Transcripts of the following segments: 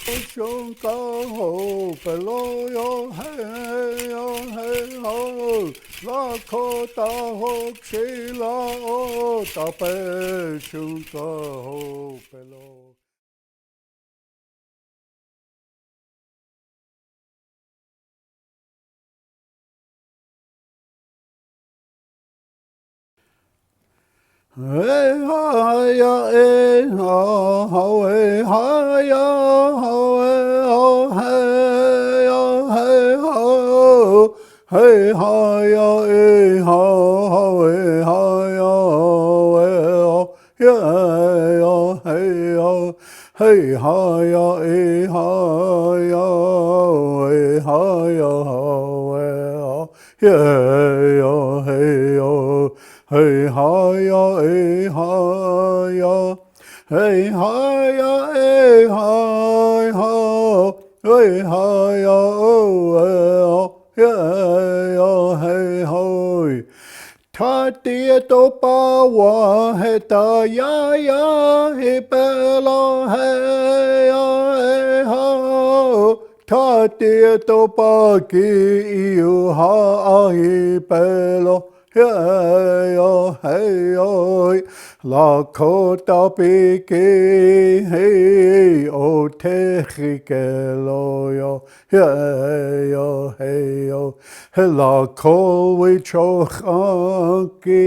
Shunka ho, pelo yo hey ho, Lakota ho, Kshila o, tape shunka ho, pelo. Hey ha ya hey ha ya hey ho hey ha ya hey ha ya hey ha ya hey ha ya hey ha ya hey ho ta tia to pa wa he ta ya he pe la hey ho ta tia to pa ki you ha hi pe lo hey yo Lakota piki hey o te lo yo hey yo Lako we chochanki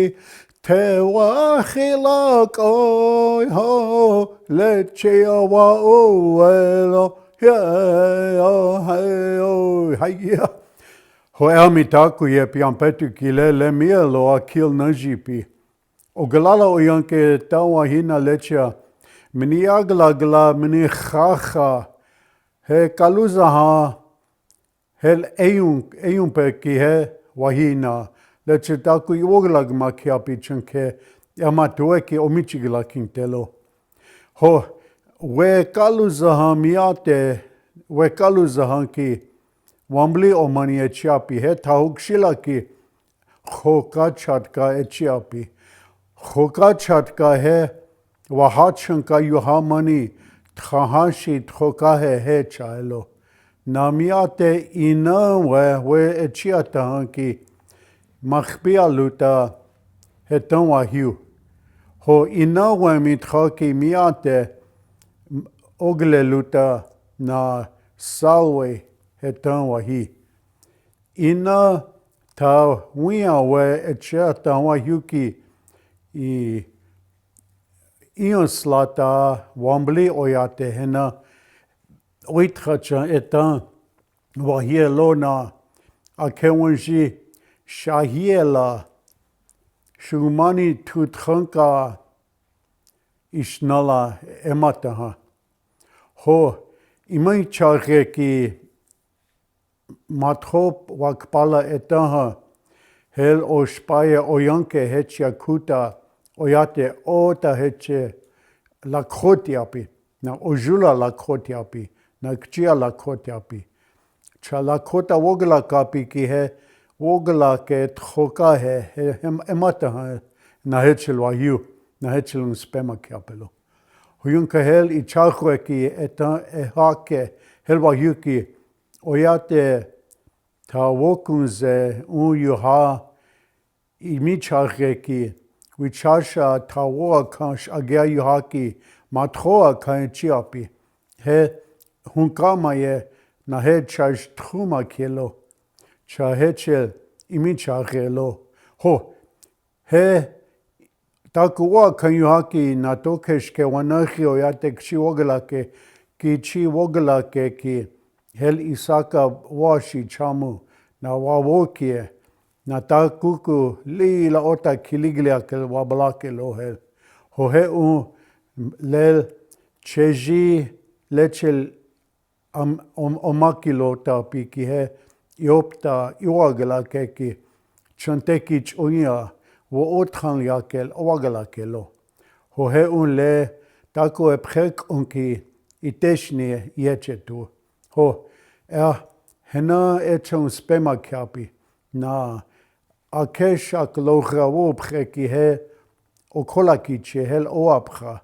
te wachilak oi ho leche wa uelo hey yo hey Hoea mitaku ye piampetu kile le mielo a kil najipi. O galala o yanke tawa hina lechia. Mini aglagla mini chacha. He kaluza ha. Hel eyun pe ki he wahina. Leche taku iwoglag makiapi chunke. Yamatue ki omichigla kintelo. Ho we kaluza ha miate. We kaluza ha ki. Wambli omani echiapi he tahukshila ki khoka chatka echiapi. Khoka chatka he wahachanka yuhamani thahashi thoka he chaelo. Namiate ina we echiata hanki makhbia luta he tanwahiu. Ho ina we mitkhaki miate ogle luta na Salway hetan wahi. Ina ta wia we echa ta wahyuki I ion slata wambli oyate hena oitchacha etan wahielona akewanji shahiela shumani tutranka ishnala emataha. Ho imai chareki Matrop wakpala etaha hel o spaye oyanke hecha kuta oyate ota heche lakhotiapi na ojula lakhotiapi na kchia lakhotiapi cha lakota wogla kapi ki he wogla ke thoka he emata na hechel wayu na hechel spema kiapelo huyunka hel ichakwe ki eta ehake hel wayu ki oyate ta wokunze yuha imichaki wichasha tawoa kansh agya yuhaki matroa kanchiapi he hunkama ye na he chash truma kilo cha hechel imichakelo ho he takuwa kanyuhaki na tokesh ke wanachi oyate kchi wogla ke ki chi wogla ke ki hel isaka washi chamu na wawokie na takuku li la ota kiliglia ke wablake lo hel ho he lel cheji lechel omakilo ta piki he iopta iwagla ke ki chanteki choia wo otran yakel wagla kelo ho he le taku eprek unki iteshni yechetu ho hena echon spema kapi na akesha klograwo preki he okolaki che hel oapcha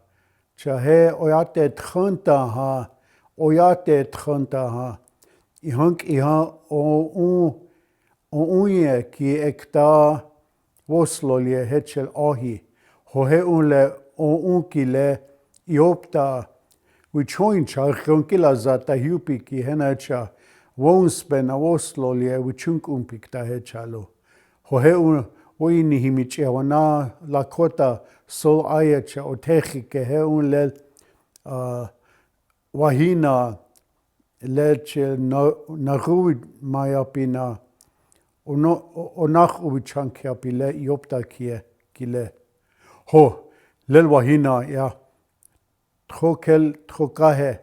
cha he oyate tranta ha oyate tkhanta ha. Ihunk iha o unye ki ekta voslolye hechel ahi. Hohe unle o ki le iopta wichoincha khonkila zata hiupi ki henacha wonspen voslolye wichunk umpikta hechalo. Hohe un oini himiche wana Lakota sol ayacha otechike he unle wahina leche naruid mayapina onach ubichankiapile iopta kile ho lel wahina ya trokel trokahe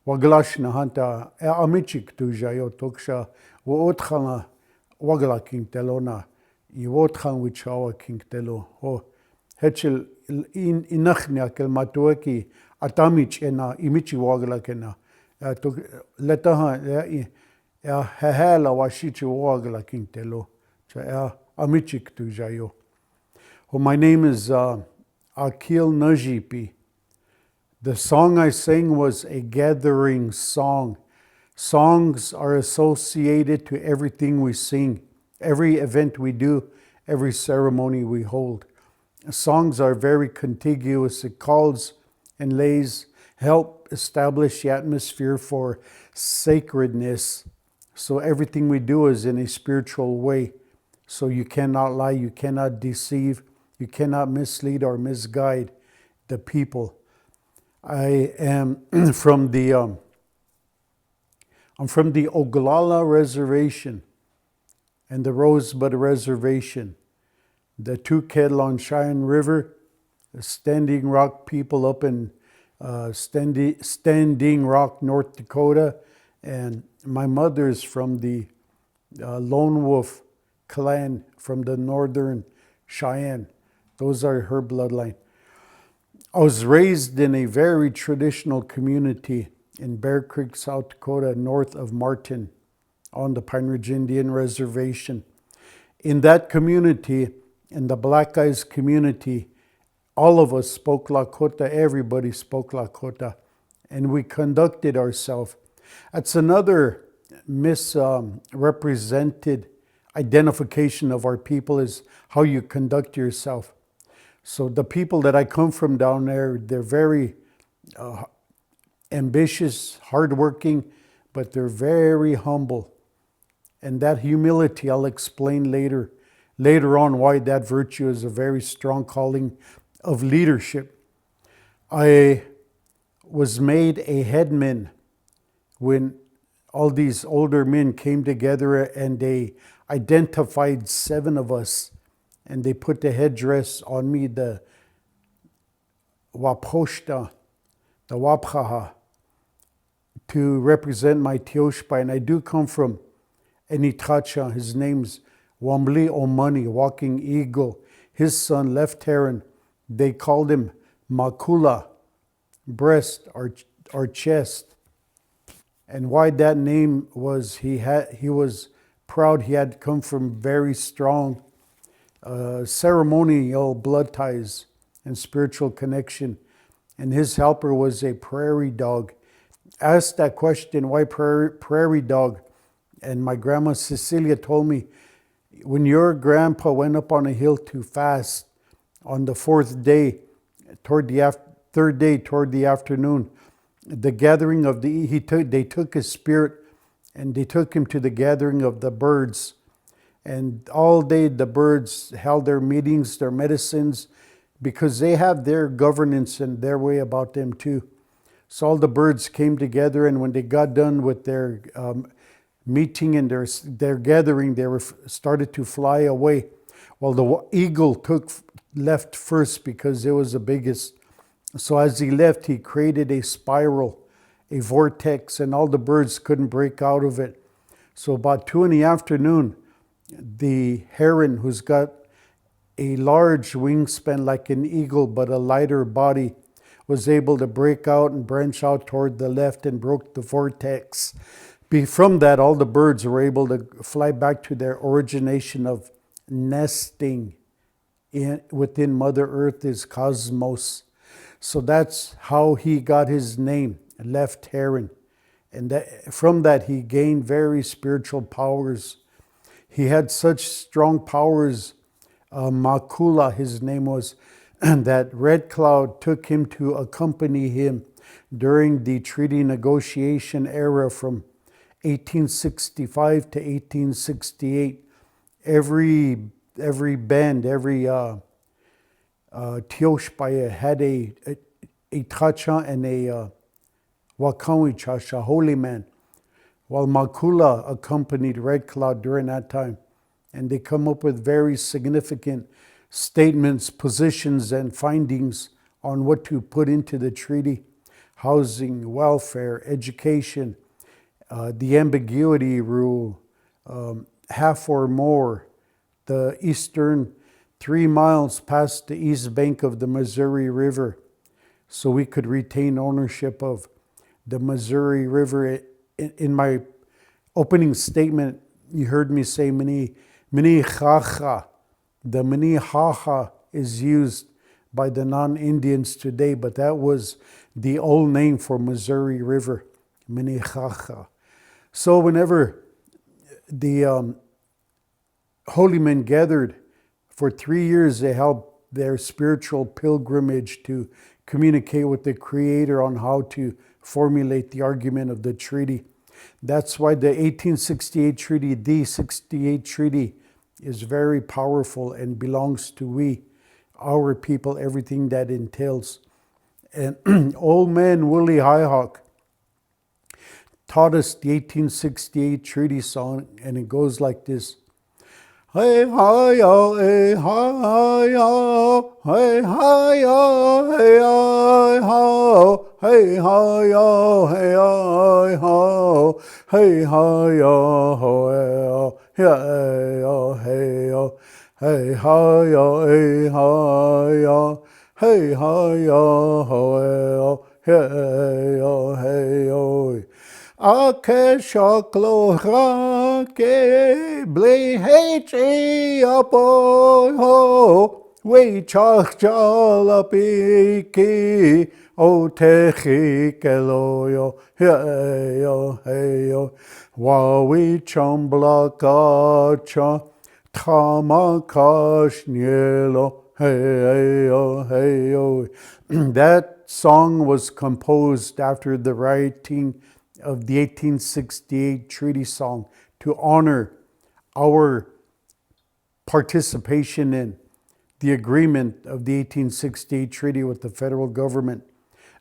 waglashna hanta amichik tuja yo toksha wo otkhana wagla king telona I otkhan wichawa king telo ho hechel inakhnya kel matuaki atamich ena imichi wagla kena to letaha ya hela washichi wagla king telo cha ya amichik tujayo. Oh, my name is Akil Najipi. The song I sang was a gathering song. Songs are associated to everything we sing, every event we do, every ceremony we hold. Songs are very contiguous. It calls and help establish the atmosphere for sacredness. So everything we do is in a spiritual way. So you cannot lie, you cannot deceive, you cannot mislead or misguide the people. I am from the Oglala Reservation and the Rosebud Reservation, the two Kedlon Cheyenne River, the Standing Rock people up in Standing Rock, North Dakota, and my mother's from the Lone Wolf clan from the Northern Cheyenne. Those are her bloodline. I was raised in a very traditional community in Bear Creek, South Dakota, north of Martin, on the Pine Ridge Indian Reservation. In that community, in the Black Eyes community, all of us spoke Lakota, everybody spoke Lakota, and we conducted ourselves. That's another misrepresented identification of our people is how you conduct yourself. So the people that I come from down there, they're very ambitious, hardworking, but they're very humble. And that humility, I'll explain later on why that virtue is a very strong calling of leadership. I was made a headman when all these older men came together and they identified 7 of us and they put the headdress on me, the waposhta, the wapchaha, to represent my tioshpa. And I do come from Enitacha. His name's Wambli Omani, Walking Eagle. His son, Left Heron, they called him Makula, breast or chest. And why that name was, he was proud he had come from very strong ceremonial blood ties and spiritual connection. And his helper was a prairie dog. Asked that question, why prairie dog? And my grandma Cecilia told me, when your grandpa went up on a hill to fast on the 4th day, toward the afternoon, the gathering of they took his spirit and they took him to the gathering of the birds. And all day the birds held their meetings, their medicines, because they have their governance and their way about them too. So all the birds came together, and when they got done with their meeting and their gathering, they started to fly away. Well, the eagle left first because it was the biggest. So as he left, he created a spiral, a vortex, and all the birds couldn't break out of it. So about 2 in the afternoon, the heron, who's got a large wingspan like an eagle but a lighter body, was able to break out and branch out toward the left and broke the vortex. From that, all the birds were able to fly back to their origination of nesting within Mother Earth, is cosmos. So that's how he got his name, Left Heron. And from that, he gained very spiritual powers. He had such strong powers, Makula, his name was, that Red Cloud took him to accompany him during the treaty negotiation era from 1865 to 1868. Every band, every Tioshpaya had a Tacha and a Wakawi Chasha, holy man, while Makula accompanied Red Cloud during that time. And they come up with very significant statements, positions, and findings on what to put into the treaty: housing, welfare, education, the ambiguity rule, half or more, the eastern 3 miles past the east bank of the Missouri River, so we could retain ownership of the Missouri River. In my opening statement, you heard me say Mini Chacha. The Minnehaha is used by the non-Indians today, but that was the old name for Missouri River, Minnehaha. So whenever the holy men gathered for 3 years, they held their spiritual pilgrimage to communicate with the Creator on how to formulate the argument of the treaty. That's why the 1868 treaty, the 68 treaty, is very powerful and belongs to we, our people, everything that entails. And old man Willie Highhawk taught us the 1868 treaty song, and it goes like this. Hey hi yo, hey hi yo, hey hi yo, hey hi ho, hey hi yo, hey hi ho, hey hi yo, ho hey yo, hey yo, hey hi yo, hey hi yo, hey hi yo, ho hey yo, hey yo. Ake shaklo ke ble hechi apo ho we chach jalapiki o techi keloyo hey yo wa we chambla kacha tamakash nielo hey yo. That song was composed after the writing of the 1868 treaty song to honor our participation in the agreement of the 1868 treaty with the federal government.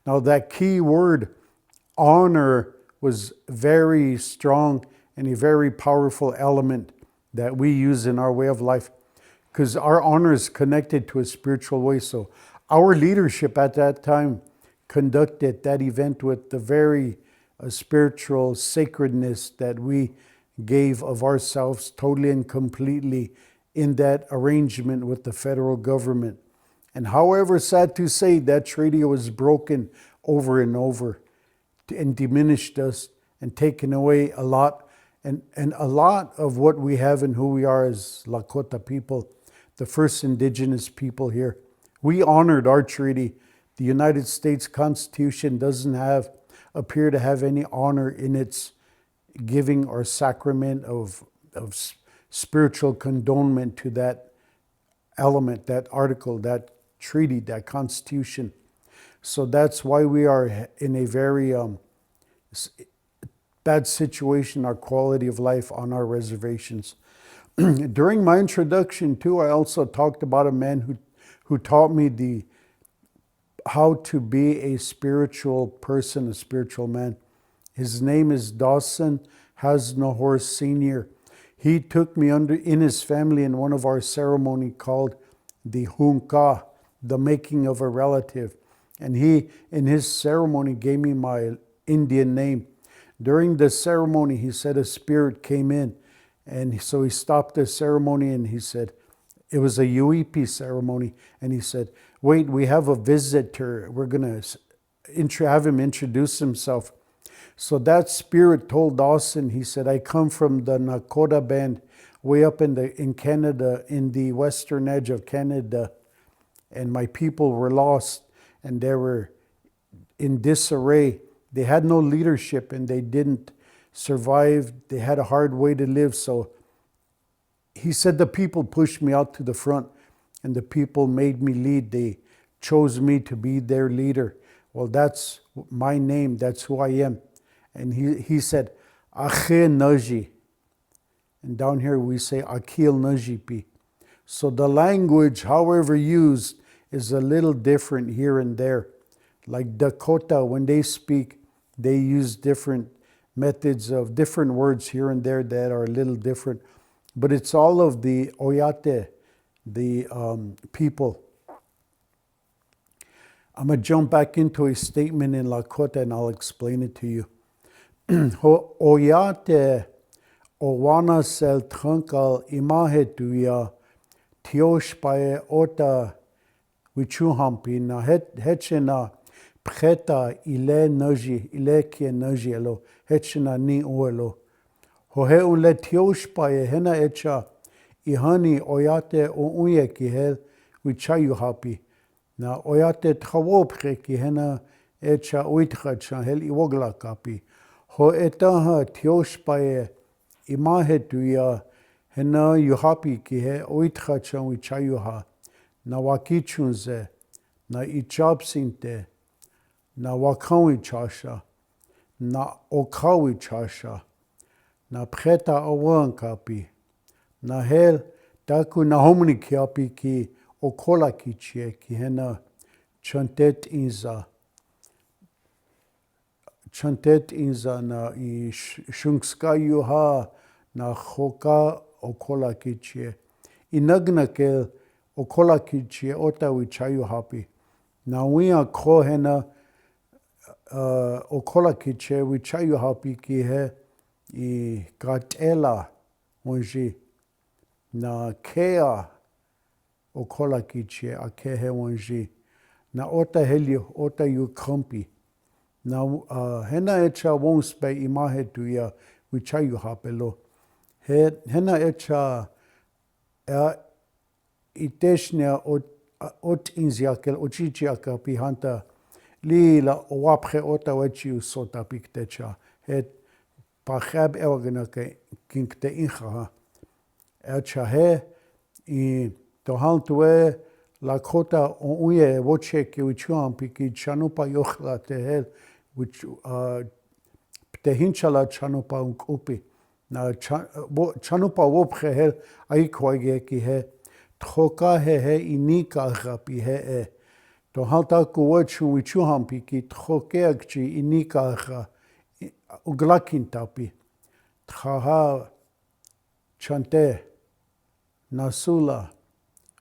Now that key word, honor, was very strong and a very powerful element that we use in our way of life, because our honor is connected to a spiritual way. So our leadership at that time conducted that event with the very spiritual sacredness that we gave of ourselves totally and completely in that arrangement with the federal government. And however sad to say, that treaty was broken over and over and diminished us and taken away a lot. And a lot of what we have and who we are as Lakota people, the first indigenous people here. We honored our treaty. The United States Constitution doesn't appear to have any honor in its giving or sacrament of spiritual condonement to that element, that article, that treaty, that constitution. So that's why we are in a very bad situation, our quality of life on our reservations. During my introduction too, I also talked about a man who taught me how to be a spiritual person, a spiritual man. His name is Dawson Hasnahor Sr. He took me in his family in one of our ceremony called the Hunka, the making of a relative. And he, in his ceremony, gave me my Indian name. During the ceremony, he said a spirit came in. And so he stopped the ceremony and he said, it was a UEP ceremony. And he said, wait, we have a visitor. We're going to have him introduce himself. So that spirit told Dawson, he said, I come from the Lakota band way up in Canada, in the western edge of Canada. And my people were lost and they were in disarray. they had no leadership and they didn't survive. They had a hard way to live. So he said the people pushed me out to the front and the people made me lead. They chose me to be their leader. Well, that's my name. That's who I am. And he said, Ache Naji. And down here we say Akil Najipi. So the language, however used, is a little different here and there. Like Dakota, when they speak, they use different methods of different words here and there that are a little different. But it's all of the Oyate, the people. I'm going to jump back into a statement in Lakota and I'll explain it to you. Oyate Owana sel trankal imahetuya tiosh pae ota wichuhampi na hechena preta ile naji ile kie naji elo hechena ni uelo hohe ule tiosh pae hena echa ihani oyate o uye ki hel wichayu hapi na oyate trawopre ki hena echa uitracha hel iwogla kapi ho etaha tiosh pae imahetuya hena yuhapi ki he oitchacha wichayuha na wakichunze na ichapsinte na wakawi chasha na okawi chasha na preta awankapi na hel taku na homni kiapi ki okola kichie ki hena chantet inza na i shungskayuha na choka okola kichie. Inagnakel okola kichie ota wichayu hapi. Na wia ko hena okola kichie wichayu hapi ki he I gatela wanji. Na kea okola kichie a kehe wanji. Na ota helio ota yu kampi. Na hena echa wonspe imahetuya wichayu hapelo. Hena echa iteshnia ot inziakel ochichiaka pihanta lila wapre ota wechi sota piktecha. Het pachab elgenake kinkte incha. Echa he I tohantwe Lakota uye voce ki wichuam piki chanupa yochla tehel which ptehinchala chanupa unkupi. Na chanupa wopre hel aikwage ki he troka he inika rapi he to halta kuwachu wichuam piki troke akchi inika ra uglakintapi traha chante nasula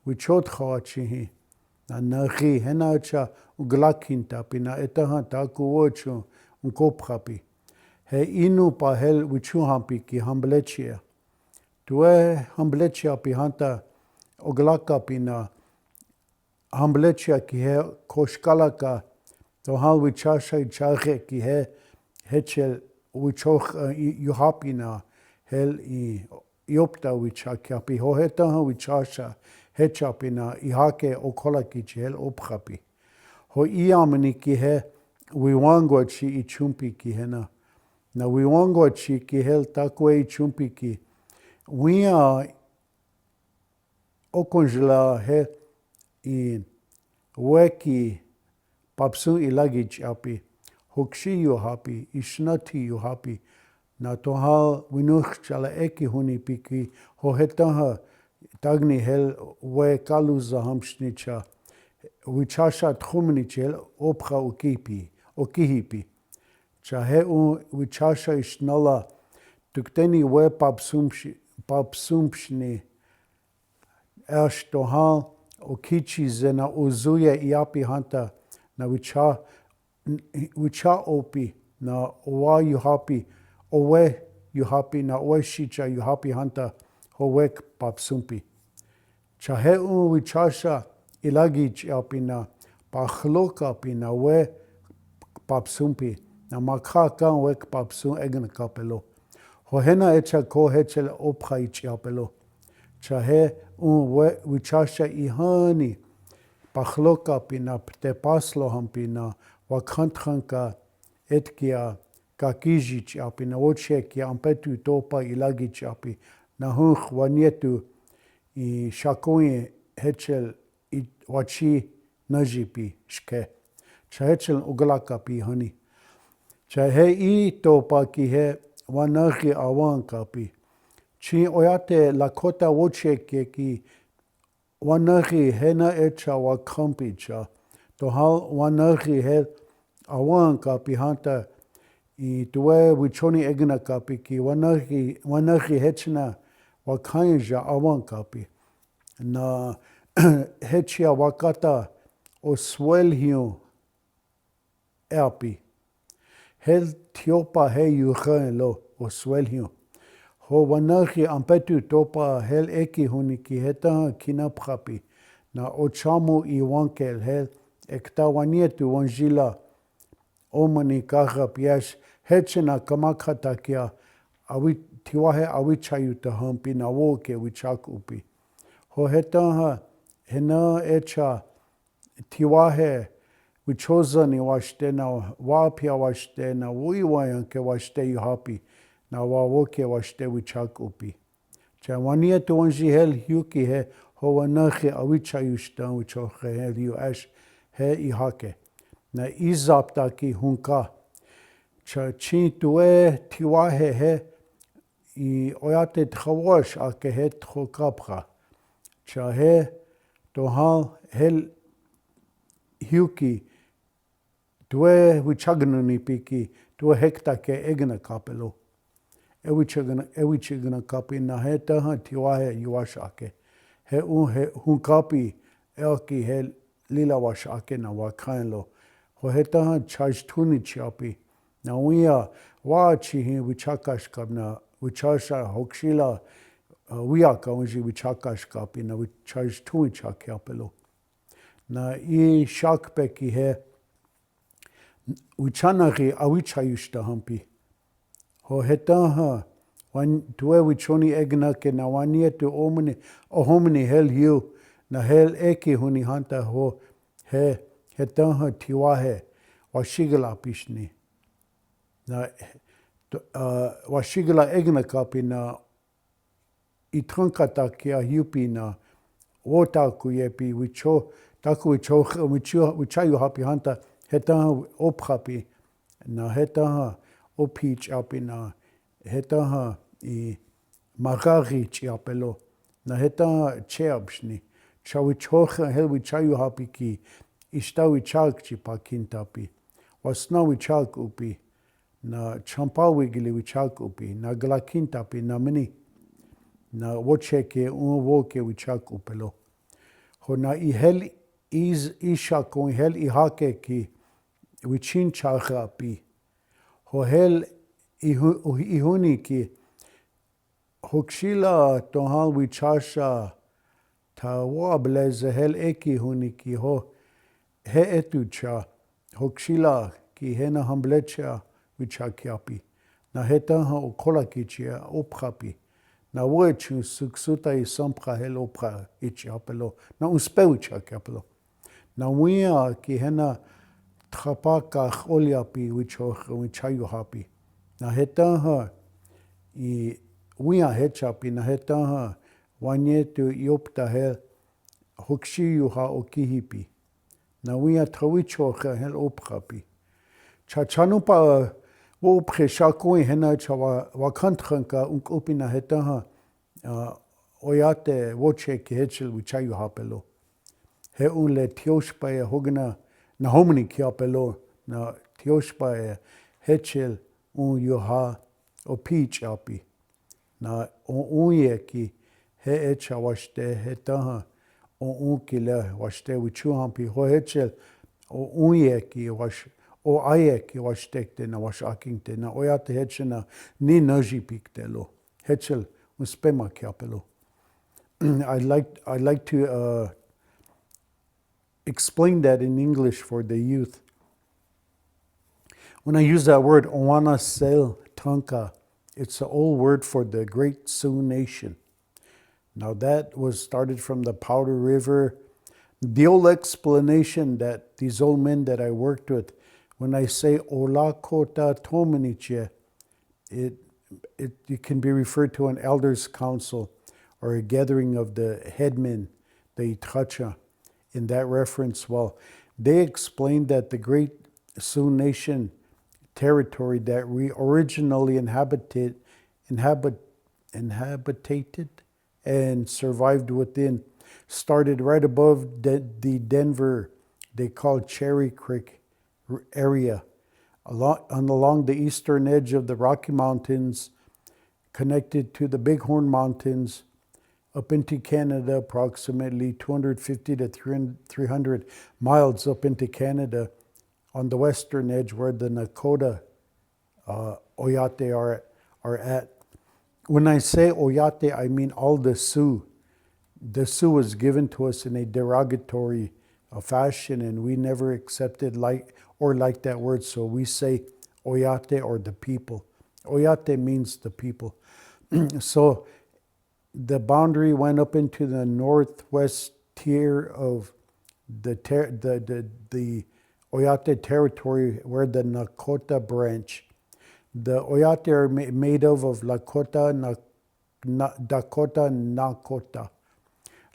wichot khawachihi na naghi henacha uglakintapi na etaha takuwachu unkoprapi he inu pa hel wichuhampi ki hamblechia. Tue hamblechia pi hanta oglakapi na hamblechia ki he koshkalaka to hal wichasha ichage ki he hechel wichoch yuhapi na hel I iopta wichakiapi ho hetaha wichasha hechapi na ihake okola ki hel opchapi. Ho iamni ki he wiwangwa chi ichumpi ki hena. Na wiwangwa chi ki hel takwe ichumpi ki. Wia okonjla he I weki papsu ilagich api. Hokshi yuhapi, ishnati yuhapi. Na tohal winuch chala eki huni piki ho hetaha tagni hel we kaluza hamshnicha. Wichasha tchumnichel opcha okihipi. Chahe wichasha ishnala tukteni we papsumpshni erst tohal okichi zena uzuye iapi hanta na wicha opi na owa yuhapi owe yuhapi na owe shicha yuhapi hanta howek papsumpi. Chahe wichasha ilagich api na pachloka api na we papsumpi na makaka wek papsum egen kapelo. Ho hena echa ko hechel opcha ich apelo. Chahe we wichasha ihani pachloka api na te paslo hampi na wakantranka etkia kakiji chapi na oche ki ampetu topa ilagi chapi na hunch wanietu I shakoi hechel I wachi najipi shke cha hechel ugalakapi hani cha he I topa ki he wanagi awan kapi chi oyate Lakota woche ki wanagi hena echa wakampi cha to hal wanagi he awan kapi hanta I tuwe wichoni egna kapi ki wanagi hechna wakanja awan kapi na hechia wakata o swelhiu eapi hel tiopa he yuchen lo o swelhiu ho wanagi ampetu topa hel eki huniki heta kinapkapi na o chamu I wankel hel ekta wanietu wanjila omani kahap yash hechena kamakatakia awi tiwahe awi chayuta hampi na woke wichakupi ho hetaha hena echa tiwahe wichozani washte na wapia washte na wiwayanke washte yuhapi na wawoke washte wichakupi cha wanietu wanji hel hiuki he ho wanache awi chayushtan wichoche hel yu ash he ihake na izapta ki hunka cha chi tuwe tiwahe he I oyate tchawash ake he tchokapcha cha he tohal hel hiuki tuwe wichagnani piki tuwe hekta ke egna kapelo ewichagna kapi na he taha tiwahe yuwash ake he hunkapi elki he lila wash ake na wakainlo ho hetaha chajtuni chapi na uya wachi hi wichakash kabna wichasha hokshila wiyaka unji wichakash kapi na wichajtuni chakiapelo na I shakpeki he wichanagi awichayushta hampi ho hetaha tuwe wichoni egna ke na wanietu ohomni hel hiu na hel eki huni hanta ho he hetaha tiwahe washigala pishni na washigala egna kapi na itrankata kia hiupi na wotaku yepi wichayu hapi hanta hetaha ophapi na hetaha opich api na hetaha I magari chiapelo na hetaha cheabshni cha wichocha hel wichayu hapi ki ishta wichak chipakintapi wasna wichak upi na champa wigili wichak upi na galakintapi na mini na wocheke woke wichak upelo ho na I hel isha kon hel ihake ki wichin chacha pi ho hel ihuni ki hokshila tohal wichasha ta wableze hel eki huni ki ho he etucha hokshila ki hena hamblecha wichakiapi na hetaha okola kichia ophapi na wechu suksuta I sampra hel opra ichiapelo na uspeucha kiapelo na wia ki hena trapaka oliapi wichayu hapi na hetaha I wia hechapi na hetaha wanietu iopta hel hokshiyu ha okihipi na wia trawichocha hel ophapi cha chanupa wopre shakoi hena cha wakantranka upi na hetaha oyate woche ki hechel wichayu hapelo he le tioshpa hogna na homni kiapelo na tioshpa hechel yuha opich api na uye ki he echa washte hetaha ki le washte wichuhampi ho hechel uye ki wash o aye ki washtekte na washakingte na oyate hechena ni najipiktelo hechel uspema kiapelo I'd like to explain that in English for the youth. When I use that word Oana Sel Tanka, it's an old word for the Great Sioux Nation. Now that was started from the Powder River. The old explanation that these old men that I worked with When I say Lakota Tomaniche, it can be referred to an elders' council or a gathering of the headmen, the Itracha. In that reference, well, they explained that the Great Sioux Nation territory that we originally inhabited and survived within started right above the Denver, they call Cherry Creek area, along the eastern edge of the Rocky Mountains, connected to the Bighorn Mountains, up into Canada, approximately 250 to 300 miles up into Canada, on the western edge where the Lakota Oyate are at. When I say Oyate, I mean all the Sioux. The Sioux was given to us in a derogatory fashion, and we never accepted like that word, so we say Oyate, or the people. Oyate means the people. So the boundary went up into the northwest tier of the Oyate territory, where the Lakota branch. The Oyate are made of Lakota, Dakota, Nakota.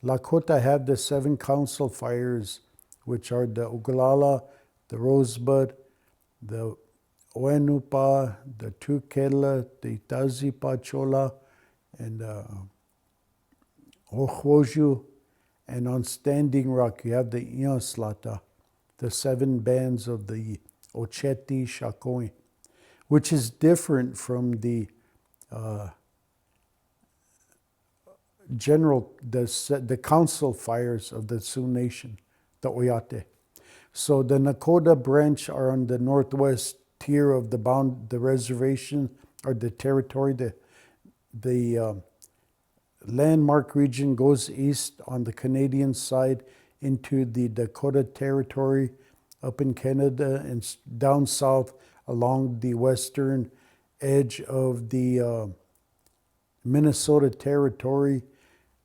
Lakota have the 7 council fires, which are the Oglala, the Rosebud, the Oenupa, the Tukela, the Itazipachola, and Ojoju. And on Standing Rock, you have the Ioslata, the 7 bands of the Ocheti Shakoi, which is different from the the council fires of the Sioux Nation, the Oyate. So the Nakota branch are on the northwest tier of the reservation, or the territory. The landmark region goes east on the Canadian side into the Dakota territory up in Canada, and down south along the western edge of the Minnesota territory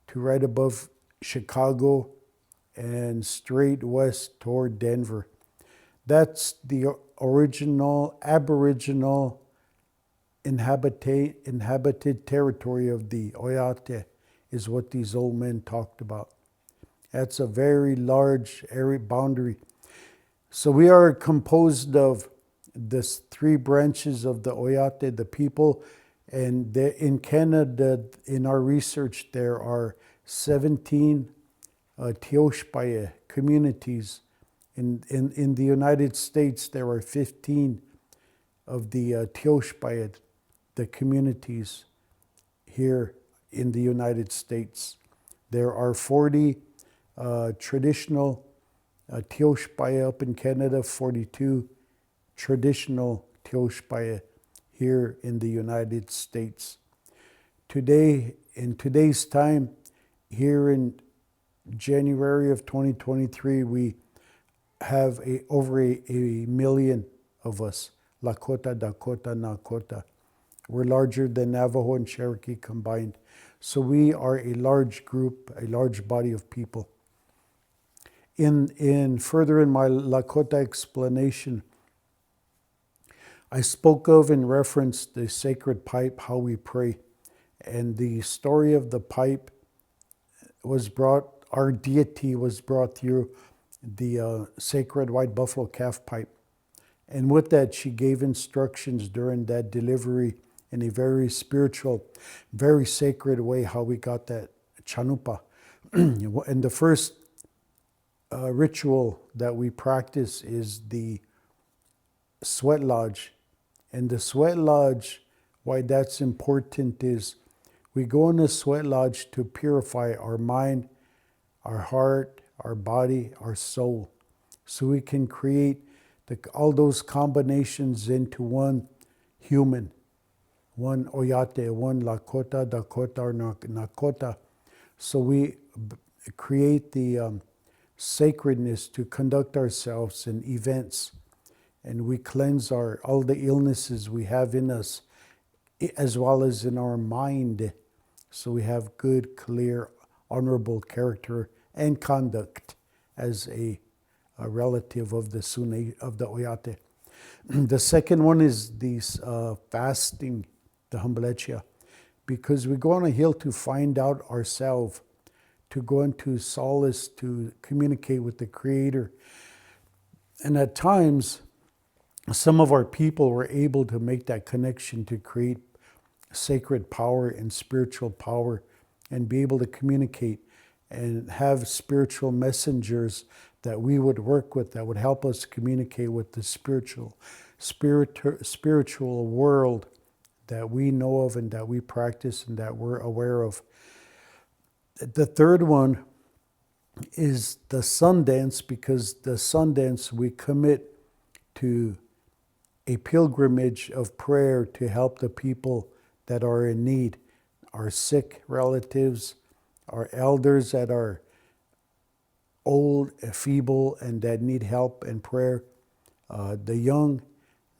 to right above Chicago and straight west toward Denver. That's the original Aboriginal inhabited territory of the Oyate, is what these old men talked about. That's a very large area boundary. So we are composed of the 3 branches of the Oyate, the people, and in Canada, in our research, there are 17 Teoshpaye communities. In the United States, there are 15 of the Teoshpaye, the communities here in the United States. There are 40 traditional Teoshpaye up in Canada, 42 traditional Teoshpaye here in the United States. Today, in today's time, here in January of 2023, we have over a million of us, Lakota, Dakota, Nakota. We're larger than Navajo and Cherokee combined. So we are a large group, a large body of people. Further in my Lakota explanation, I spoke of and referenced the sacred pipe, how we pray. And the story of the pipe was brought, our deity was brought through the sacred white buffalo calf pipe. And with that, she gave instructions during that delivery in a very spiritual, very sacred way, how we got that chanupa. And the first ritual that we practice is the sweat lodge. And the sweat lodge, why that's important is we go in a sweat lodge to purify our mind, our heart, our body, our soul, so we can create all those combinations into one human, one Oyate, one Lakota, Dakota, or Nakota. So we create the sacredness to conduct ourselves in events, and we cleanse all the illnesses we have in us, as well as in our mind, so we have good, clear, honorable character and conduct as a relative of the Oyate. The second one is these fasting, the humbletia, because we go on a hill to find out ourselves, to go into solace, to communicate with the Creator. And at times, some of our people were able to make that connection to create sacred power and spiritual power and be able to communicate and have spiritual messengers that we would work with that would help us communicate with the spiritual world that we know of and that we practice and that we're aware of. The third one is the Sundance, because the Sundance we commit to a pilgrimage of prayer to help the people that are in need, our sick relatives, our elders that are old, feeble, and that need help and prayer, the young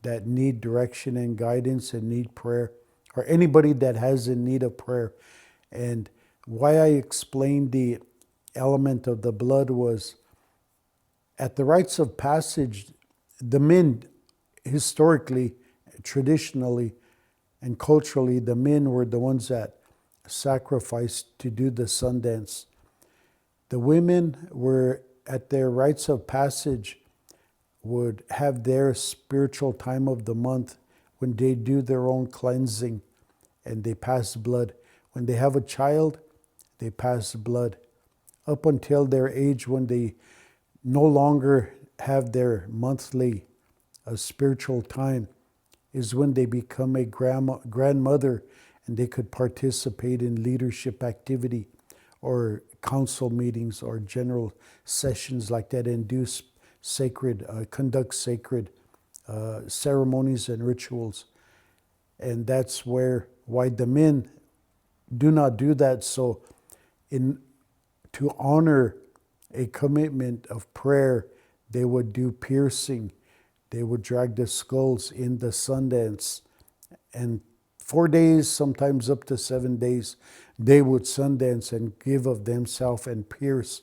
that need direction and guidance and need prayer, or anybody that has in need of prayer. And why I explained the element of the blood was at the rites of passage, the men historically, traditionally, and culturally, the men were the ones that sacrificed to do the Sundance. The women were at their rites of passage would have their spiritual time of the month when they do their own cleansing and they pass blood. When they have a child, they pass blood. Up until their age when they no longer have their monthly spiritual time is when they become a grandmother and they could participate in leadership activity or council meetings or general sessions like that and do conduct sacred ceremonies and rituals. And that's why the men do not do that. So to honor a commitment of prayer, they would do piercing. They would drag the skulls in the Sundance. And 4 days, sometimes up to 7 days, they would Sundance and give of themselves and pierce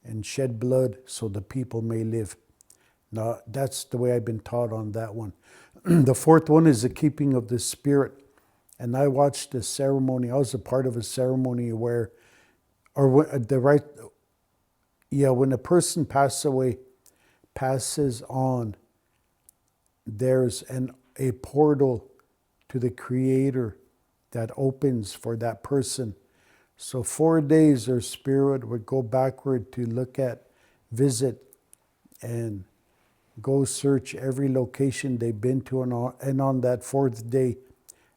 and shed blood so the people may live. Now, that's the way I've been taught on that one. The fourth one is the keeping of the spirit. And I watched the ceremony. I was a part of a ceremony when a person passes on, there's a portal to the Creator that opens for that person. So 4 days their spirit would go backward to look at, visit, and go search every location they've been to. And on that fourth day,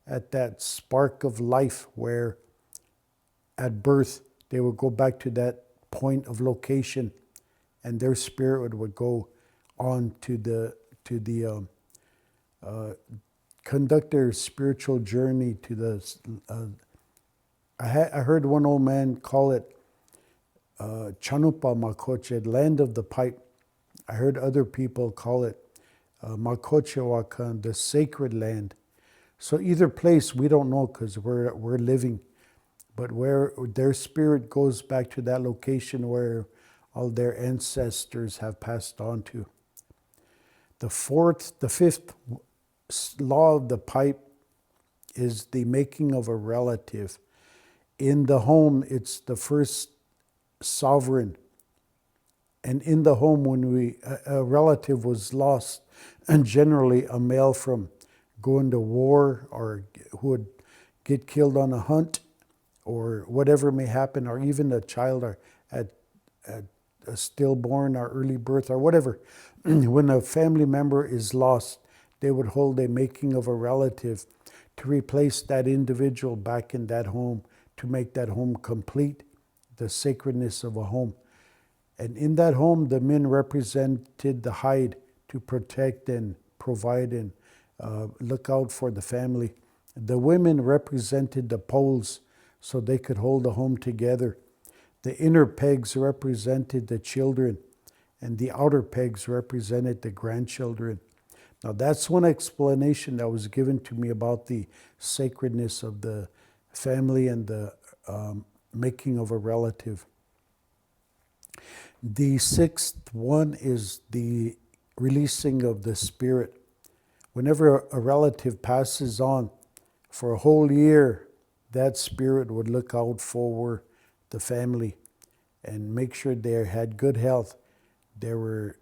at that spark of life where at birth they would go back to that point of location and their spirit would go on to conduct their spiritual journey to the I heard one old man call it Chanupa Makoche, land of the pipe. I heard other people call it Makoche Wakan, the sacred land. So either place we don't know because we're living, but where their spirit goes back to that location where all their ancestors have passed on to. The fifth law of the pipe is the making of a relative. In the home, it's the first sovereign. And in the home, when a relative was lost, and generally a male from going to war or who would get killed on a hunt or whatever may happen, or even a child or at a stillborn or early birth or whatever, when a family member is lost, they would hold a making of a relative to replace that individual back in that home, to make that home complete, the sacredness of a home. And in that home, the men represented the hide to protect and provide and look out for the family. The women represented the poles so they could hold the home together. The inner pegs represented the children, and the outer pegs represented the grandchildren. Now, that's one explanation that was given to me about the sacredness of the family and the making of a relative. The sixth one is the releasing of the spirit. Whenever a relative passes on for a whole year, that spirit would look out for the family and make sure they had good health. They were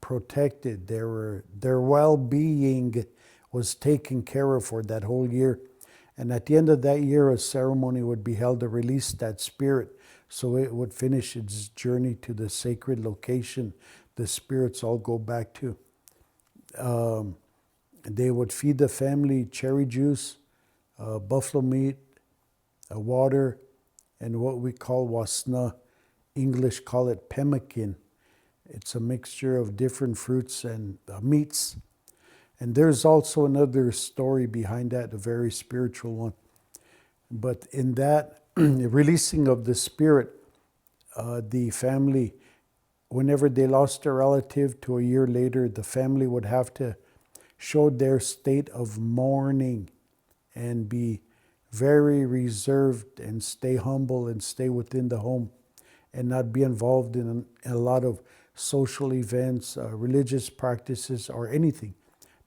protected. Their well-being was taken care of for that whole year. And at the end of that year, a ceremony would be held to release that spirit, so it would finish its journey to the sacred location the spirits all go back to. They would feed the family cherry juice, buffalo meat, water, and what we call wasna. English call it pemmican. It's a mixture of different fruits and meats. And there's also another story behind that, a very spiritual one. But in that releasing of the spirit, the family, whenever they lost a relative to a year later, the family would have to show their state of mourning and be very reserved and stay humble and stay within the home and not be involved in a lot of social events, religious practices, or anything.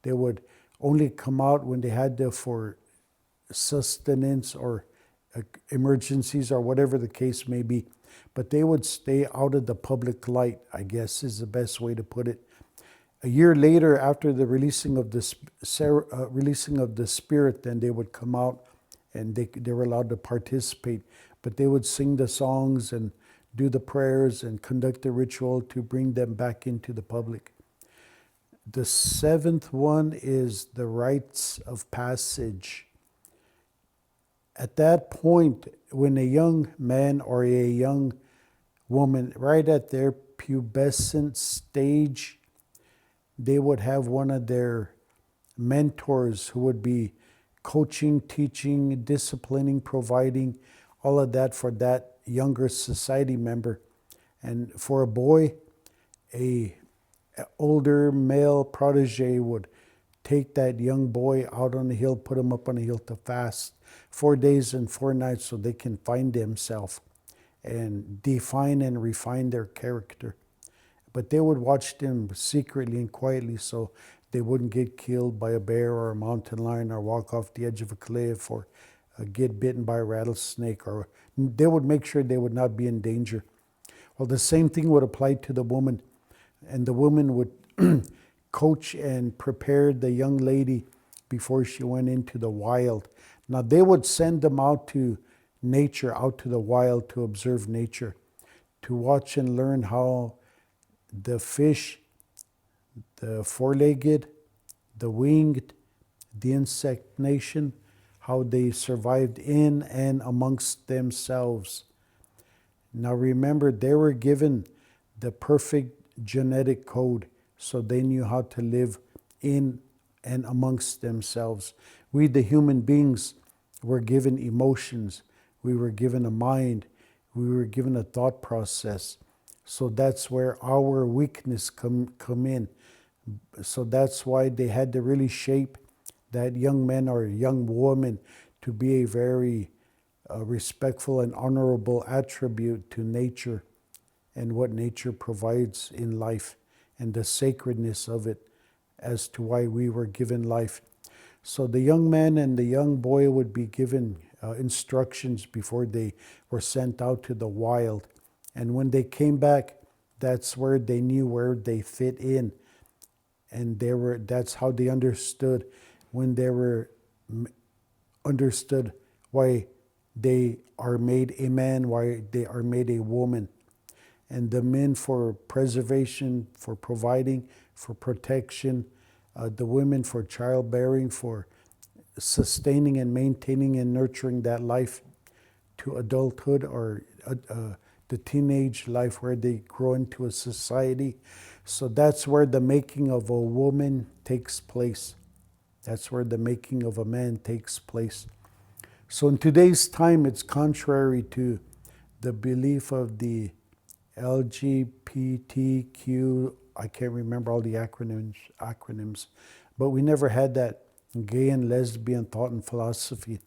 They would only come out when they had to for sustenance or emergencies or whatever the case may be. But they would stay out of the public light, I guess is the best way to put it. A year later, after the releasing of the spirit, then they would come out and they were allowed to participate. But they would sing the songs and do the prayers and conduct the ritual to bring them back into the public. The seventh one is the rites of passage. At that point, when a young man or a young woman, right at their pubescent stage, they would have one of their mentors who would be coaching, teaching, disciplining, providing, all of that for that younger society member. And for a boy, a older male protege would take that young boy out on the hill, put him up on the hill to fast 4 days and 4 nights so they can find themselves and define and refine their character. But they would watch them secretly and quietly so they wouldn't get killed by a bear or a mountain lion or walk off the edge of a cliff or get bitten by a rattlesnake, or they would make sure they would not be in danger. Well, the same thing would apply to the woman, and the woman would coach and prepare the young lady before she went into the wild. Now, they would send them out to nature, out to the wild to observe nature, to watch and learn how the fish, the four-legged, the winged, the insect nation, how they survived in and amongst themselves. Now remember, they were given the perfect genetic code, so they knew how to live in and amongst themselves. We, the human beings, were given emotions. We were given a mind. We were given a thought process. So that's where our weakness come in. So that's why they had to really shape that young man or young woman to be a very respectful and honorable attribute to nature and what nature provides in life and the sacredness of it as to why we were given life. So the young man and the young boy would be given instructions before they were sent out to the wild. And when they came back, that's where they knew where they fit in. And that's how they understood when they were understood why they are made a man, why they are made a woman. And the men for preservation, for providing, for protection, the women for childbearing, for sustaining and maintaining and nurturing that life to adulthood or the teenage life where they grow into a society. So that's where the making of a woman takes place. That's where the making of a man takes place. So in today's time, it's contrary to the belief of the LGBTQ, I can't remember all the acronyms, but we never had that gay and lesbian thought and philosophy.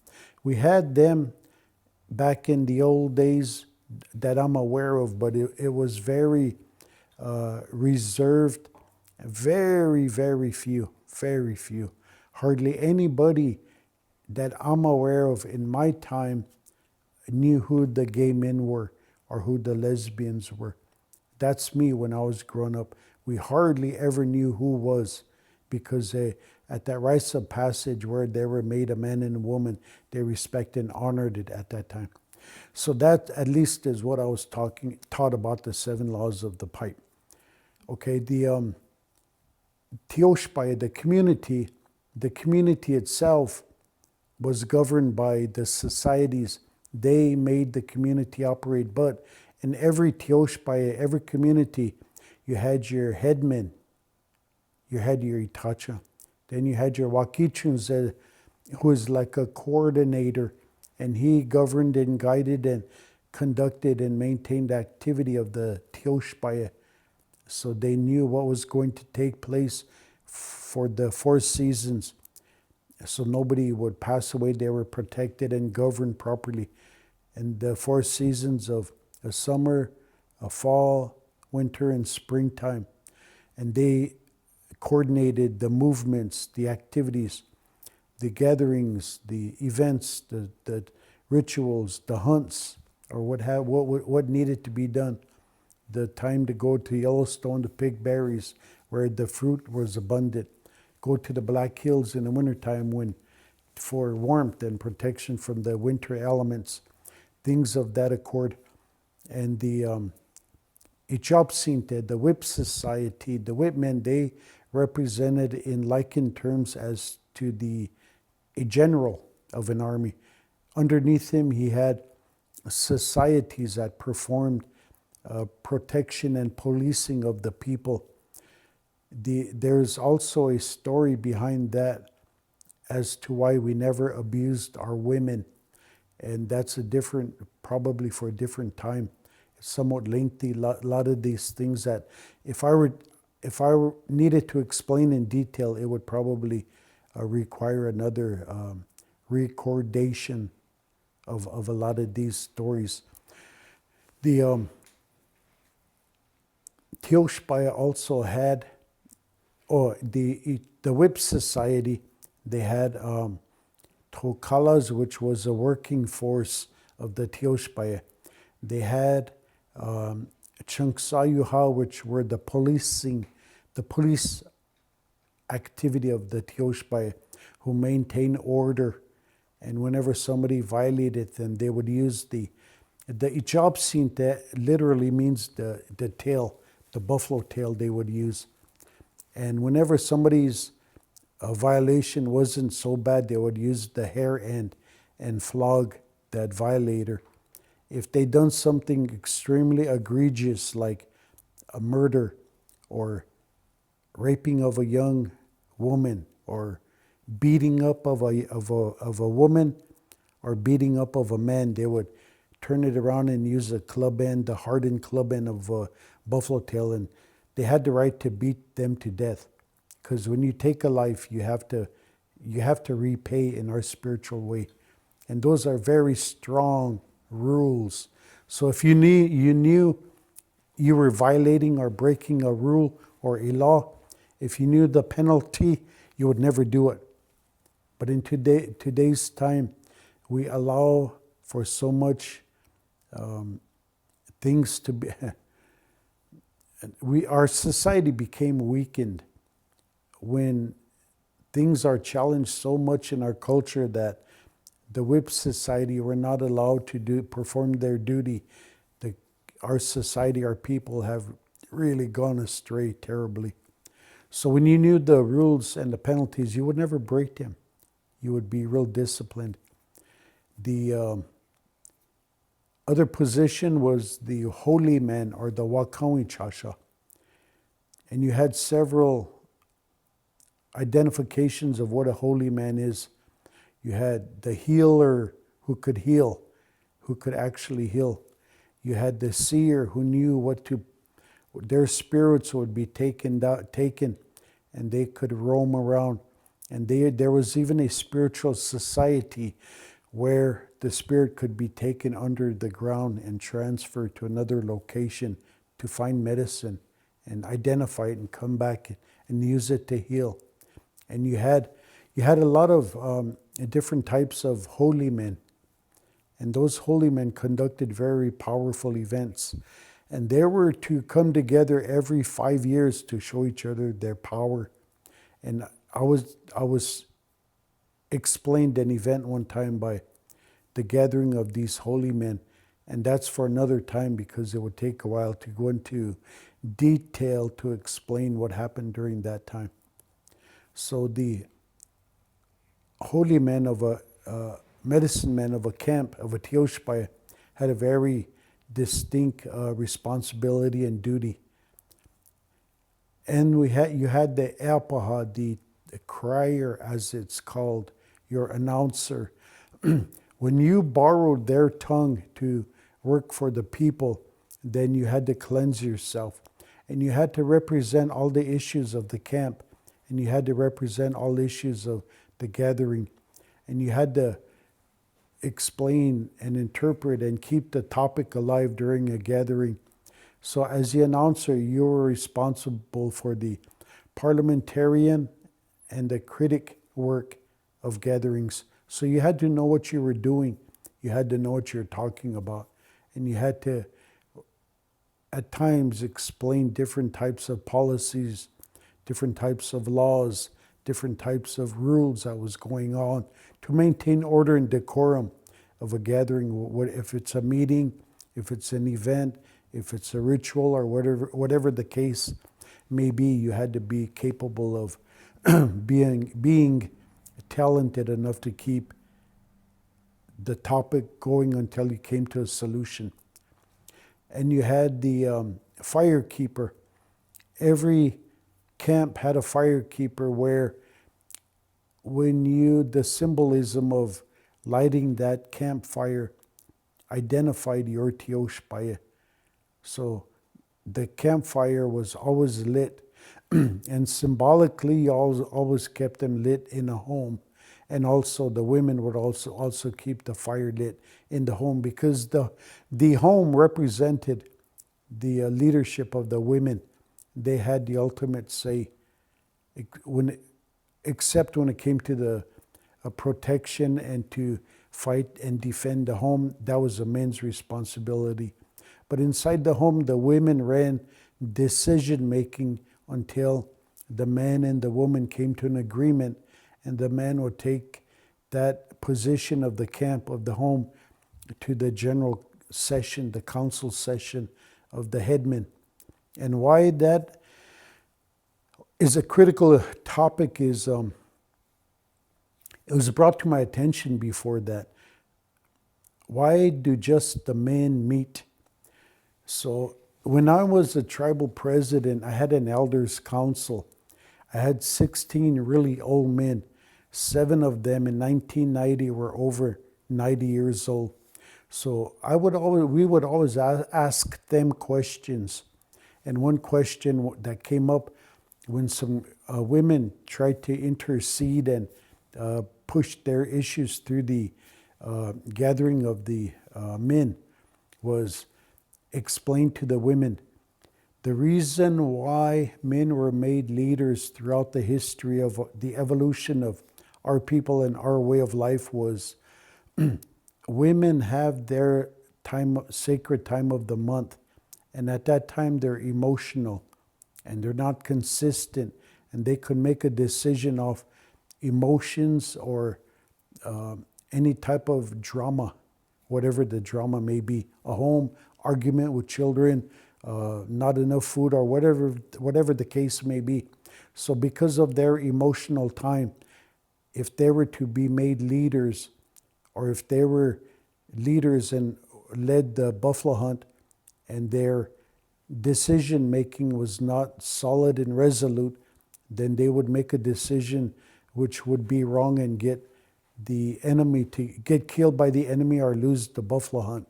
We had them back in the old days that I'm aware of, but it was very reserved, very, very few Very few. Hardly anybody that I'm aware of in my time knew who the gay men were or who the lesbians were. That's me when I was growing up. We hardly ever knew who was, because at that rites of passage where they were made a man and a woman, they respected and honored it at that time. So that at least is what I was taught about the 7 laws of the pipe. Okay, the Tioshpai, the community itself was governed by the societies. They made the community operate, but in every Tioshpai, every community, you had your headmen, you had your Itacha, then you had your Wakichuns, who was like a coordinator, and he governed and guided and conducted and maintained the activity of the Tioshpai. So they knew what was going to take place for the 4 seasons. So nobody would pass away. They were protected and governed properly. And the 4 seasons of a summer, a fall, winter, and springtime. And they coordinated the movements, the activities, the gatherings, the events, the rituals, the hunts, or what needed to be done. The time to go to Yellowstone to pick berries where the fruit was abundant. Go to the Black Hills in the wintertime for warmth and protection from the winter elements. Things of that accord. And the Ichopsinte, the whip society, the whipmen, they represented in likened terms as to a general of an army. Underneath him, he had societies that performed protection and policing of the people. There's also a story behind that as to why we never abused our women. And that's probably for a different time. It's somewhat lengthy, a lot of these things that if I needed to explain in detail, it would probably require another recordation of a lot of these stories. The Tioshpai also had, the whip society, they had Tokalas, which was a working force of the Tioshpai. They had Chunksayuha, which were the police activity of the Tioshpai, who maintained order. And whenever somebody violated them, they would use the Ichopsinte, literally means the tail, the buffalo tail they would use. And whenever somebody's violation wasn't so bad, they would use the hair end and flog that violator. If they'd done something extremely egregious like a murder or raping of a young woman or beating up of a woman or beating up of a man, they would turn it around and use a club end, the hardened club end of a buffalo tail, and they had the right to beat them to death. Because when you take a life, you have to repay in our spiritual way. And those are very strong rules. So if you knew you were violating or breaking a rule or a law, if you knew the penalty, you would never do it. But in today's time, we allow for so much things to be. Our society became weakened when things are challenged so much in our culture that the whip society were not allowed to perform their duty. Our society, our people have really gone astray terribly. So when you knew the rules and the penalties, you would never break them. You would be real disciplined. The other position was the holy man or the Wakawi Chasha. And you had several identifications of what a holy man is. You had the healer who could heal, who could actually heal. You had the seer who knew their spirits would be taken and they could roam around. And there was even a spiritual society where the spirit could be taken under the ground and transferred to another location to find medicine and identify it and come back and use it to heal. And you had a lot of different types of holy men. And those holy men conducted very powerful events. And they were to come together every 5 years to show each other their power. And I was explained an event one time by the gathering of these holy men. And that's for another time, because it would take a while to go into detail to explain what happened during that time. So the holy men of a medicine men of a camp of a Tioshpai had a very distinct responsibility and duty. And you had the Epaha, the crier, as it's called, your announcer. When you borrowed their tongue to work for the people, then you had to cleanse yourself. And you had to represent all the issues of the camp. And you had to represent all issues of the gathering. And you had to explain and interpret and keep the topic alive during a gathering. So as the announcer, you were responsible for the parliamentarian and the critic work of gatherings. So you had to know what you were doing. You had to know what you're talking about. And you had to, at times, explain different types of policies, different types of laws, different types of rules that was going on to maintain order and decorum of a gathering. If it's a meeting, if it's an event, if it's a ritual, or whatever the case may be, you had to be capable of being talented enough to keep the topic going until you came to a solution. And you had the fire keeper. Every camp had a fire keeper where the symbolism of lighting that campfire identified your Tioshpai. So the campfire was always lit, and symbolically you always kept them lit in a home. And also the women would also keep the fire lit in the home, because the home represented the leadership of the women. They had the ultimate say, except when it came to the protection and to fight and defend the home. That was a men's responsibility. But inside the home, the women ran decision making until the man and the woman came to an agreement, and the man would take that position of the camp, of the home, to the general session, the council session of the headmen. And why that is a critical topic is, it was brought to my attention before that. Why do just the men meet? So when I was a tribal president, I had an elders council. I had 16 really old men. 7 of them in 1990 were over 90 years old. So we would always ask them questions. And one question that came up when some women tried to intercede and push their issues through the gathering of the men was explain to the women the reason why men were made leaders throughout the history of the evolution of our people and our way of life was women have their sacred time of the month, and at that time they're emotional and they're not consistent, and they could make a decision off emotions or any type of drama, whatever the drama may be, a home argument with children, not enough food, or whatever the case may be. So because of their emotional time, if they were to be made leaders, or if they were leaders and led the buffalo hunt, and their decision making was not solid and resolute, then they would make a decision which would be wrong and get killed by the enemy, or lose the buffalo hunt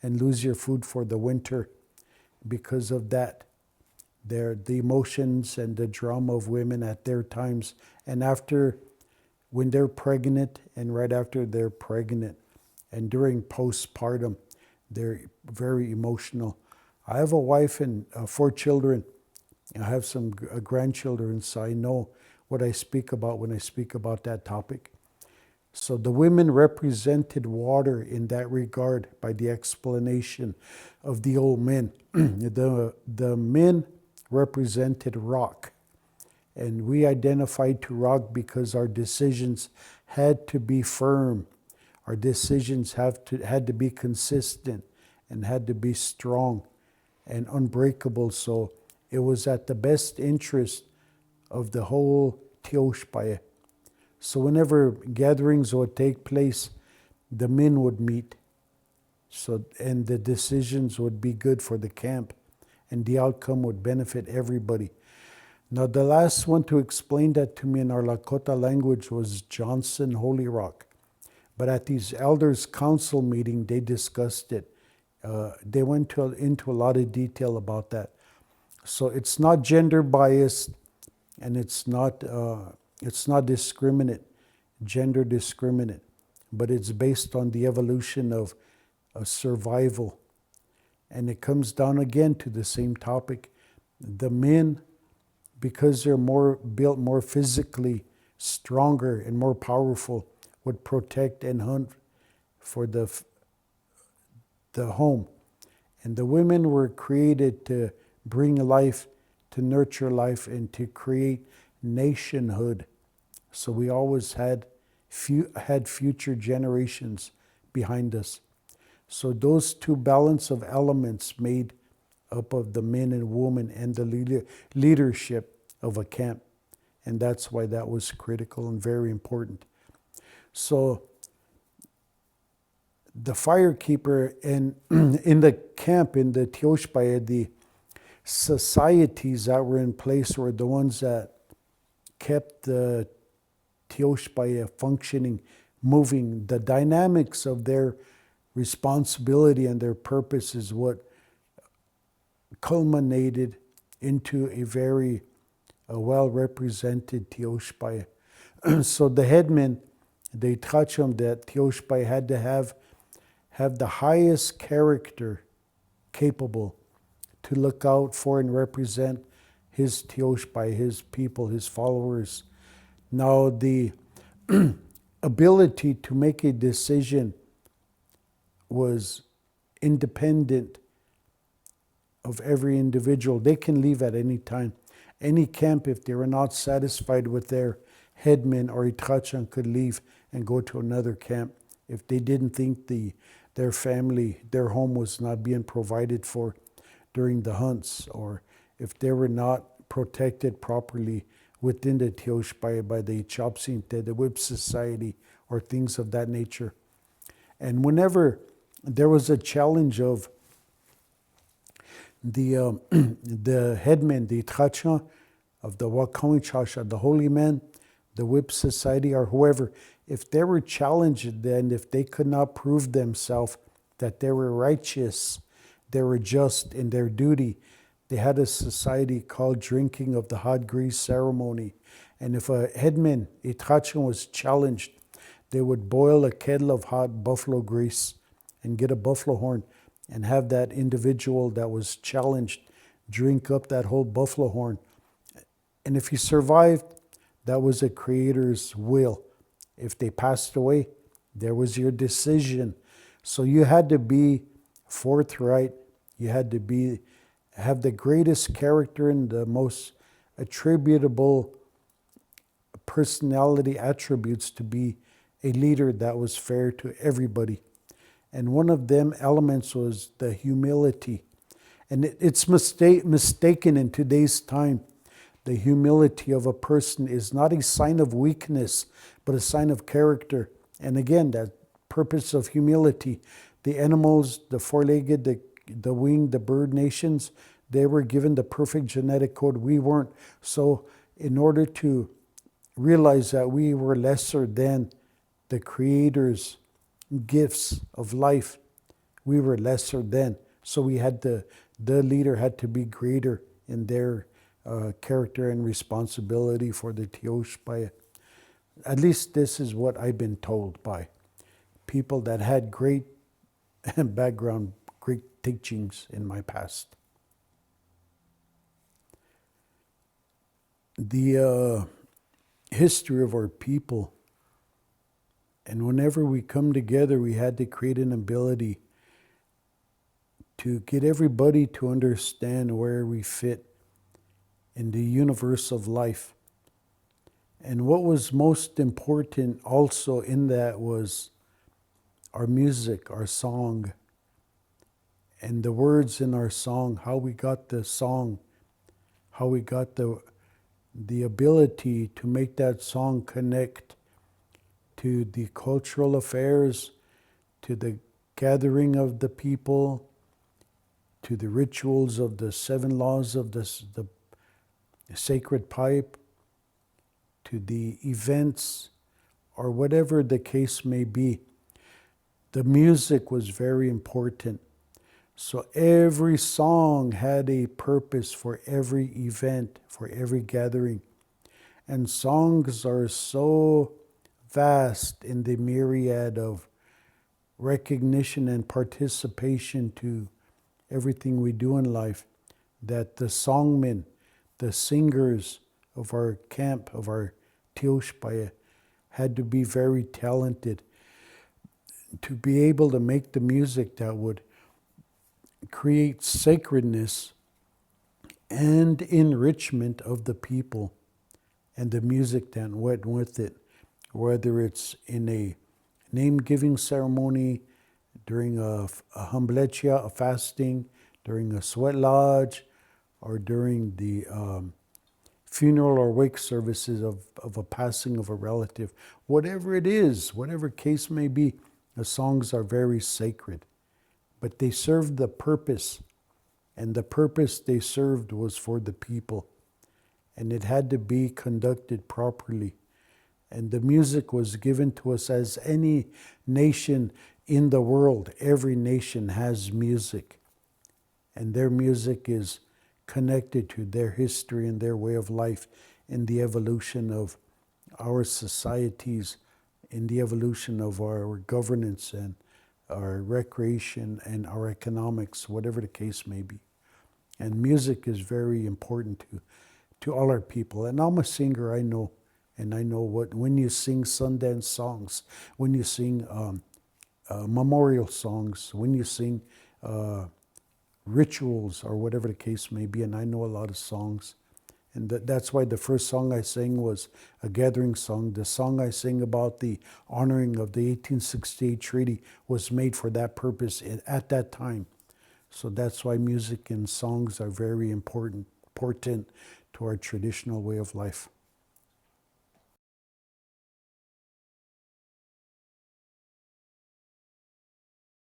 and lose your food for the winter. Because of that, the emotions and the drama of women at their times, and after, when they're pregnant, and right after they're pregnant, and during postpartum, they're very emotional. I have a wife and 4 children. I have some grandchildren, so I know what I speak about when I speak about that topic. So the women represented water in that regard by the explanation of the old men. The men represented rock. And we identified to rock because our decisions had to be firm. Our decisions had to be consistent and had to be strong and unbreakable. So it was at the best interest of the whole Tioshpaye. So whenever gatherings would take place, the men would meet. And the decisions would be good for the camp, and the outcome would benefit everybody. Now, the last one to explain that to me in our Lakota language was Johnson Holy Rock. But at these elders' council meeting, they discussed it. They went into a lot of detail about that. So it's not gender biased, and it's not gender discriminate, but it's based on the evolution of survival. And it comes down again to the same topic. The men, because they're built more physically stronger and more powerful, would protect and hunt for the home. And the women were created to bring life, to nurture life, and to create nationhood. So we always had future generations behind us. So those two balance of elements made up of the men and women and the leadership of a camp. And that's why that was critical and very important. So the firekeeper in the camp, in the Tioshpaye, the societies that were in place were the ones that kept the Tioshpaye functioning, moving. The dynamics of their responsibility and their purpose is what culminated into a very well-represented Tioshpaye. So the headmen, they touch them that Tioshpaye had to have the highest character capable to look out for and represent his Tioshpaye, his people, his followers. Now the ability to make a decision was independent of every individual. They can leave at any time. Any camp, if they were not satisfied with their headman or Itrachan, could leave and go to another camp if they didn't think their family, their home was not being provided for during the hunts, or if they were not protected properly within the Tioshpaye by the Chapsinte, the Whip Society, or things of that nature. And whenever there was a challenge of the headman, the Itrachan of the Wakawinchasha, the holy men, the Whip Society, or whoever, if they were challenged, then if they could not prove themselves that they were righteous, they were just in their duty, they had a society called drinking of the hot grease ceremony. And if a headman, a Itrachan, was challenged, they would boil a kettle of hot buffalo grease and get a buffalo horn and have that individual that was challenged drink up that whole buffalo horn. And if he survived, that was a creator's will. If they passed away, there was your decision. So you had to be forthright. You had to have the greatest character and the most attributable personality attributes to be a leader that was fair to everybody. And one of them elements was the humility. And it's mistaken in today's time. The humility of a person is not a sign of weakness, but a sign of character. And again, that purpose of humility. The animals, the four-legged, the winged, the bird nations, they were given the perfect genetic code. We weren't. So in order to realize that we were lesser than the Creator's gifts of life, we were lesser than. So we had the leader had to be greater in their character and responsibility for the Tioshpaye. At least this is what I've been told by people that had great background, great teachings in my past. The history of our people. And whenever we come together, we had to create an ability to get everybody to understand where we fit in the universe of life. And what was most important also in that was our music, our song, and the words in our song, how we got the song, how we got the ability to make that song connect to the cultural affairs, to the gathering of the people, to the rituals of the 7 laws of the sacred pipe, to the events, or whatever the case may be. The music was very important. So every song had a purpose for every event, for every gathering. And songs are so vast in the myriad of recognition and participation to everything we do in life, that the songmen, the singers of our camp, of our Tioshpaya, had to be very talented to be able to make the music that would create sacredness and enrichment of the people, and the music that went with it, whether it's in a name-giving ceremony, during a humbletia, a fasting, during a sweat lodge, or during the funeral or wake services of a passing of a relative. Whatever it is, whatever case may be, the songs are very sacred. But they served the purpose, and the purpose they served was for the people. And it had to be conducted properly. And the music was given to us as any nation in the world. Every nation has music. And their music is connected to their history and their way of life in the evolution of our societies, in the evolution of our governance and our recreation and our economics, whatever the case may be. And music is very important to all our people. And I'm a singer, I know. And I know when you sing Sundance songs, when you sing memorial songs, when you sing rituals or whatever the case may be, and I know a lot of songs. And that's why the first song I sang was a gathering song. The song I sang about the honoring of the 1868 treaty was made for that purpose at that time. So that's why music and songs are very important to our traditional way of life.